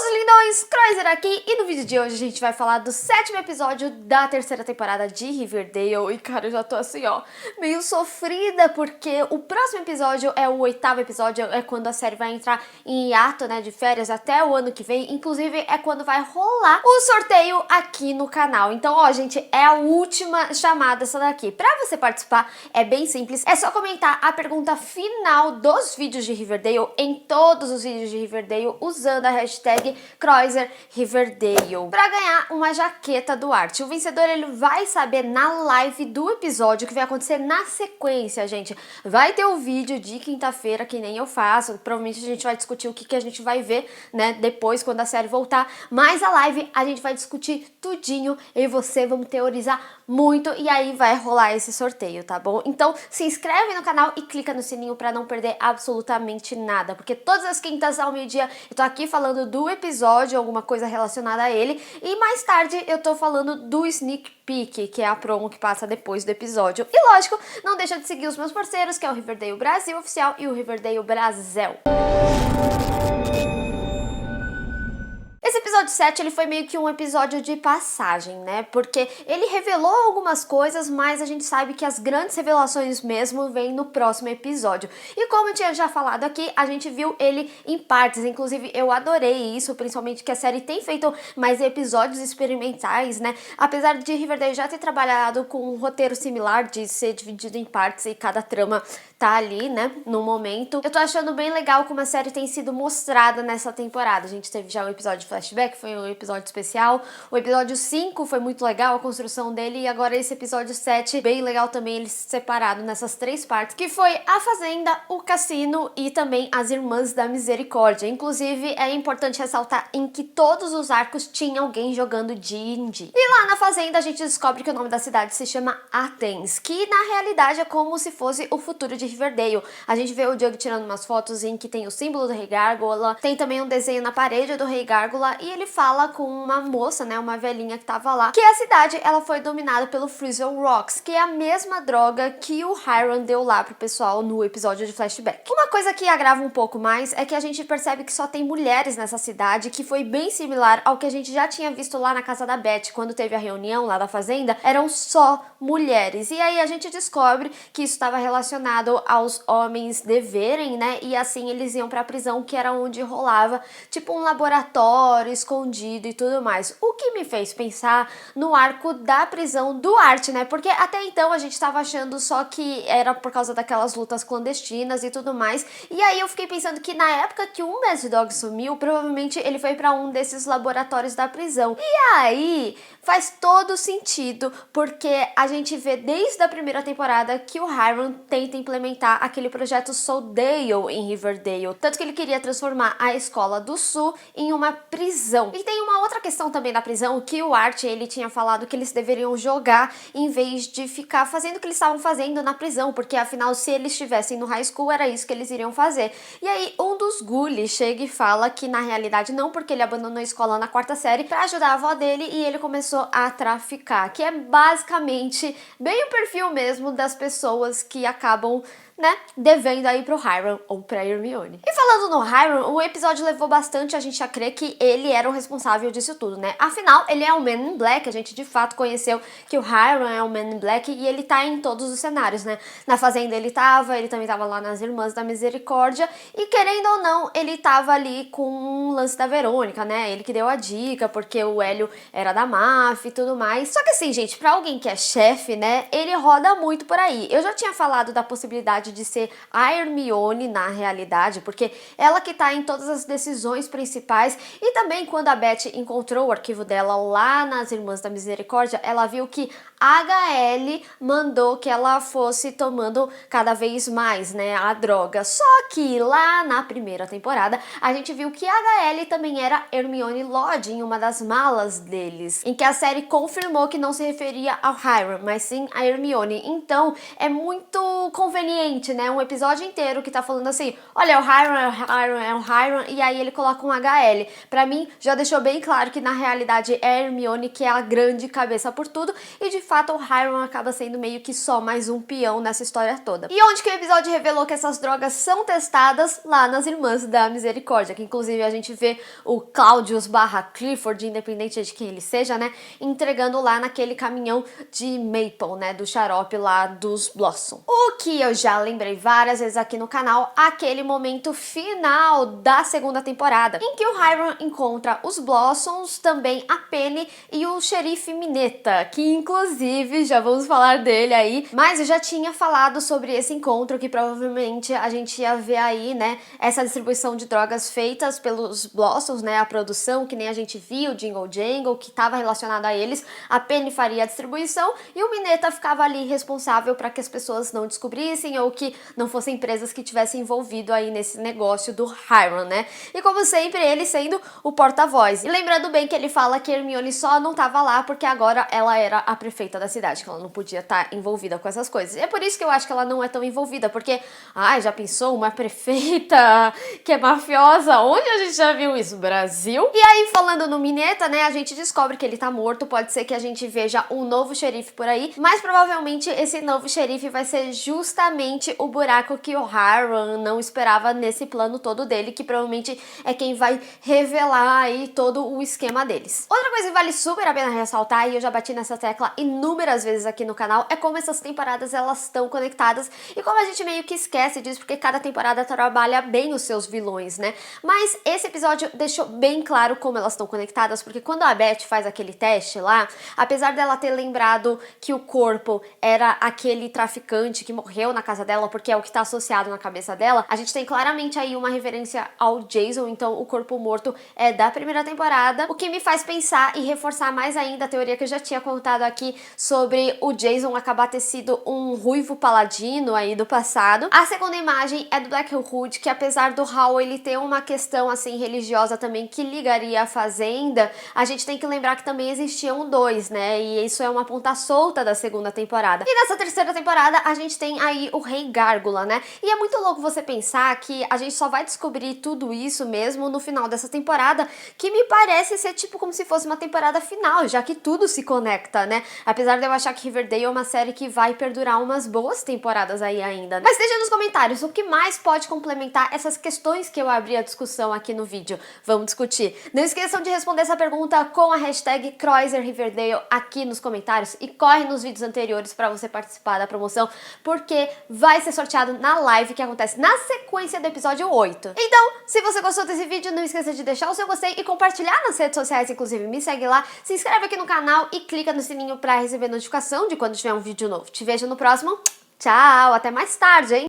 Meus lindões, Croiser aqui, e no vídeo de hoje a gente vai falar do 7º episódio da 3ª temporada de Riverdale. E cara, eu já tô assim, ó, meio sofrida, porque o próximo episódio é o 8º episódio, é quando a série vai entrar em hiato, né, de férias até o ano que vem. Inclusive é quando vai rolar o sorteio aqui no canal. Então, ó, gente, é a última chamada essa daqui. Pra você participar, é bem simples, é só comentar a pergunta final dos vídeos de Riverdale em todos os vídeos de Riverdale usando a hashtag CroiserRiverdale pra ganhar uma jaqueta do Art. O vencedor, ele vai saber na live do episódio que vai acontecer na sequência, gente. Vai ter o vídeo de quinta-feira, que nem eu faço. Provavelmente a gente vai discutir o que a gente vai ver, né, depois, quando a série voltar. Mas a live a gente vai discutir tudinho, eu e você vamos teorizar muito e aí vai rolar esse sorteio, tá bom? Então se inscreve no canal e clica no sininho pra não perder absolutamente nada, porque todas as quintas ao meio-dia eu tô aqui falando do episódio, alguma coisa relacionada a ele, e mais tarde eu tô falando do sneak peek, que é a promo que passa depois do episódio. E lógico, não deixa de seguir os meus parceiros, que é o Riverdale Brasil Oficial e o Riverdale Brasil. Esse episódio 7, ele foi meio que um episódio de passagem, né? Porque ele revelou algumas coisas, mas a gente sabe que as grandes revelações mesmo vêm no próximo episódio. E como eu tinha já falado aqui, a gente viu ele em partes. Inclusive, eu adorei isso, principalmente que a série tem feito mais episódios experimentais, né? Apesar de Riverdale já ter trabalhado com um roteiro similar, de ser dividido em partes e cada trama tá ali, né, no momento. Eu tô achando bem legal como a série tem sido mostrada nessa temporada. A gente teve já um episódio de flashback, foi um episódio especial. O episódio 5 foi muito legal, a construção dele, e agora esse episódio 7, bem legal também, ele separado nessas 3 partes, que foi a Fazenda, o Cassino e também as Irmãs da Misericórdia. Inclusive, é importante ressaltar em que todos os arcos tinha alguém jogando D&D. E lá na Fazenda a gente descobre que o nome da cidade se chama Athens, que na realidade é como se fosse o futuro de Riverdale. A gente vê o Jughead tirando umas fotos em que tem o símbolo do Rei Gárgula, tem também um desenho na parede do Rei Gárgula, e ele fala com uma moça, né, uma velhinha que tava lá, que a cidade, ela foi dominada pelo Freezel Rocks, que é a mesma droga que o Hiram deu lá pro pessoal no episódio de flashback. Uma coisa que agrava um pouco mais é que a gente percebe que só tem mulheres nessa cidade, que foi bem similar ao que a gente já tinha visto lá na casa da Beth, quando teve a reunião lá da fazenda, eram só mulheres. E aí a gente descobre que isso estava relacionado aos homens deverem, né, e assim eles iam pra prisão, que era onde rolava tipo um laboratório escondido e tudo mais. O que me fez pensar no arco da prisão do Art, né, porque até então a gente tava achando só que era por causa daquelas lutas clandestinas e tudo mais, e aí eu fiquei pensando que na época que o Mad Dog sumiu, provavelmente ele foi pra um desses laboratórios da prisão. E aí faz todo sentido, porque a gente vê desde a primeira temporada que o Hiram tenta implementar aquele projeto Soulsdale em Riverdale, tanto que ele queria transformar a escola do Sul em uma prisão. E tem uma outra questão também da prisão, que o Art, ele tinha falado que eles deveriam jogar em vez de ficar fazendo o que eles estavam fazendo na prisão, porque afinal, se eles estivessem no high school, era isso que eles iriam fazer. E aí um dos ghouls chega e fala que na realidade não, porque ele abandonou a escola na 4ª série pra ajudar a avó dele, e ele começou a traficar, que é basicamente bem o perfil mesmo das pessoas que acabam, né, devendo aí pro Hiram ou pra Hermione. E falando no Hiram, o episódio levou bastante a gente a crer que ele era o responsável disso tudo, né? Afinal, ele é um Man in Black, a gente de fato conheceu que o Hiram é um Man in Black e ele tá em todos os cenários, né? Na Fazenda ele também tava lá nas Irmãs da Misericórdia, e querendo ou não, ele tava ali com um lance da Verônica, né? Ele que deu a dica, porque o Hélio era da máfia e tudo mais. Só que assim, gente, pra alguém que é chefe, né, ele roda muito por aí. Eu já tinha falado da possibilidade de ser a Hermione na realidade, porque ela que tá em todas as decisões principais, e também quando a Beth encontrou o arquivo dela lá nas Irmãs da Misericórdia, ela viu que a HL mandou que ela fosse tomando cada vez mais, né, a droga. Só que lá na primeira temporada, a gente viu que a HL também era Hermione Lodge em uma das malas deles, em que a série confirmou que não se referia ao Hiram, mas sim a Hermione. Então, é muito conveniente repente, né, um episódio inteiro que tá falando assim, olha, é o Hiram, é o Hiram, é o Hiram, e aí ele coloca um HL. Pra mim, já deixou bem claro que na realidade é a Hermione que é a grande cabeça por tudo, e de fato o Hiram acaba sendo meio que só mais um peão nessa história toda. E onde que o episódio revelou que essas drogas são testadas? Lá nas Irmãs da Misericórdia, que inclusive a gente vê o Claudius / Clifford, independente de quem ele seja, né, entregando lá naquele caminhão de Maple, né, do xarope lá dos Blossom. O que eu já lembrei várias vezes aqui no canal, aquele momento final da segunda temporada, em que o Hiram encontra os Blossoms, também a Penny e o xerife Mineta, que inclusive já vamos falar dele aí, mas eu já tinha falado sobre esse encontro, que provavelmente a gente ia ver aí, né, essa distribuição de drogas feitas pelos Blossoms, né, a produção, que nem a gente viu, o Jingle Jangle, que estava relacionado a eles, a Penny faria a distribuição e o Mineta ficava ali responsável para que as pessoas não descobrissem ou que não fossem empresas que tivessem envolvido aí nesse negócio do Hiram, né? E como sempre, ele sendo o porta-voz. E lembrando bem que ele fala que Hermione só não tava lá porque agora ela era a prefeita da cidade, que ela não podia estar envolvida com essas coisas. E é por isso que eu acho que ela não é tão envolvida, porque, já pensou uma prefeita que é mafiosa? Onde a gente já viu isso? Brasil? E aí, falando no Mineta, né, a gente descobre que ele tá morto, pode ser que a gente veja um novo xerife por aí, mas provavelmente esse novo xerife vai ser justamente o buraco que o Hiram não esperava nesse plano todo dele, que provavelmente é quem vai revelar aí todo o esquema deles. Outra coisa que vale super a pena ressaltar, e eu já bati nessa tecla inúmeras vezes aqui no canal, é como essas temporadas elas estão conectadas e como a gente meio que esquece disso, porque cada temporada trabalha bem os seus vilões, né? Mas esse episódio deixou bem claro como elas estão conectadas, porque quando a Beth faz aquele teste lá, apesar dela ter lembrado que o corpo era aquele traficante que morreu na casa dela, porque é o que tá associado na cabeça dela, a gente tem claramente aí uma referência ao Jason, então o corpo morto é da primeira temporada, o que me faz pensar e reforçar mais ainda a teoria que eu já tinha contado aqui sobre o Jason acabar ter sido um ruivo paladino aí do passado. A segunda imagem é do Black Hood, que apesar do Hal ele ter uma questão assim religiosa também que ligaria a fazenda, a gente tem que lembrar que também existiam dois, né, e isso é uma ponta solta da segunda temporada. E nessa terceira temporada a gente tem aí o Rei Gárgula, né, e é muito louco você pensar que a gente só vai descobrir tudo isso mesmo no final dessa temporada, que me parece ser tipo como se fosse uma temporada final, já que tudo se conecta, né, apesar de eu achar que Riverdale é uma série que vai perdurar umas boas temporadas aí ainda. Mas deixa nos comentários o que mais pode complementar essas questões que eu abri a discussão aqui no vídeo. Vamos discutir. Não esqueçam de responder essa pergunta com a hashtag #CroiserRiverdale aqui nos comentários e corre nos vídeos anteriores para você participar da promoção, porque vai ser sorteado na live que acontece na sequência do episódio 8. Então, se você gostou desse vídeo, não esqueça de deixar o seu gostei e compartilhar nas redes sociais, inclusive me segue lá, se inscreve aqui no canal e clica no sininho para receber notificação de quando tiver um vídeo novo. Te vejo no próximo. Tchau, até mais tarde, hein?